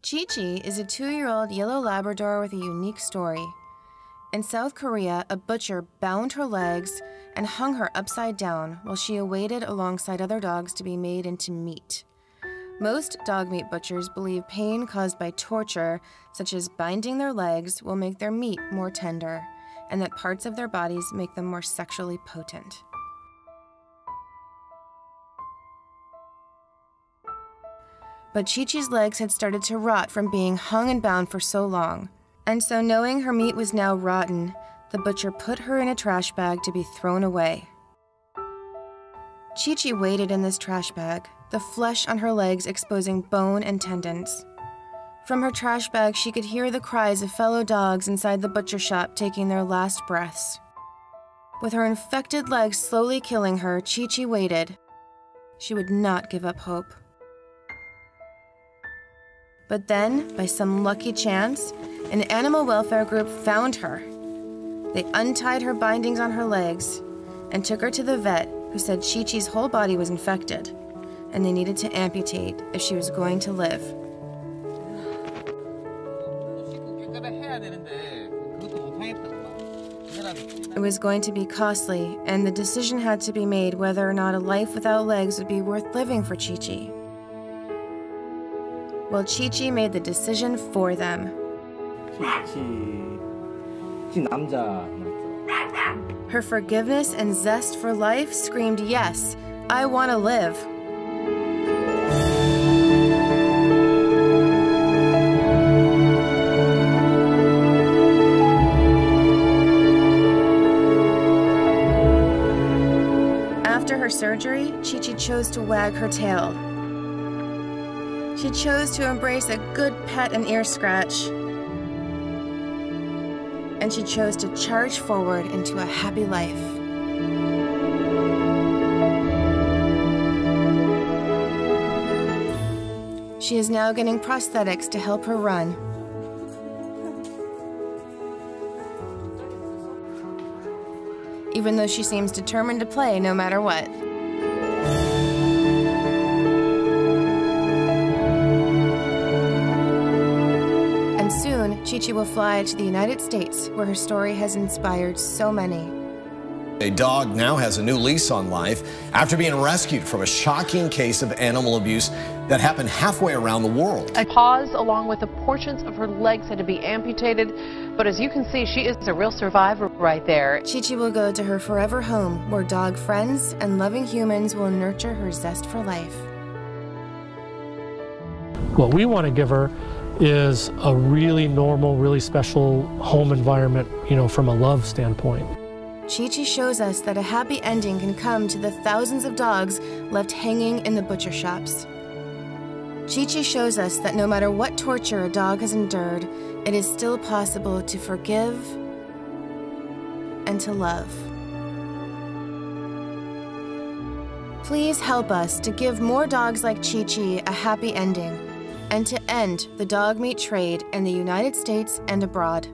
Chi-Chi is a 2-year-old yellow Labrador with a unique story. In South Korea, a butcher bound her legs and hung her upside down while she awaited alongside other dogs to be made into meat. Most dog meat butchers believe pain caused by torture, such as binding their legs, will make their meat more tender, and that parts of their bodies make them more sexually potent. But Chi-Chi's legs had started to rot from being hung and bound for so long. And so, knowing her meat was now rotten, the butcher put her in a trash bag to be thrown away. Chi-Chi waited in this trash bag, the flesh on her legs exposing bone and tendons. From her trash bag, she could hear the cries of fellow dogs inside the butcher shop taking their last breaths. With her infected legs slowly killing her, Chi-Chi waited. She would not give up hope. But then, by some lucky chance, an animal welfare group found her. They untied her bindings on her legs and took her to the vet, who said Chi-Chi's whole body was infected and they needed to amputate if she was going to live. It was going to be costly, and the decision had to be made whether or not a life without legs would be worth living for Chi-Chi. Well, Chi-Chi made the decision for them. Her forgiveness and zest for life screamed, "Yes, I want to live." After her surgery, Chi-Chi chose to wag her tail. She chose to embrace a good pet and ear scratch. And she chose to charge forward into a happy life. She is now getting prosthetics to help her run. Even though she seems determined to play no matter what. Soon, Chi-Chi will fly to the United States, where her story has inspired so many. A dog now has a new lease on life after being rescued from a shocking case of animal abuse that happened halfway around the world. A paws along with the portions of her legs had to be amputated, but as you can see, she is a real survivor right there. Chi-Chi will go to her forever home, where dog friends and loving humans will nurture her zest for life. What we want to give her is a really normal, really special home environment, from a love standpoint. Chi-Chi shows us that a happy ending can come to the thousands of dogs left hanging in the butcher shops. Chi-Chi shows us that no matter what torture a dog has endured, it is still possible to forgive and to love. Please help us to give more dogs like Chi-Chi a happy ending, and to end the dog meat trade in the United States and abroad.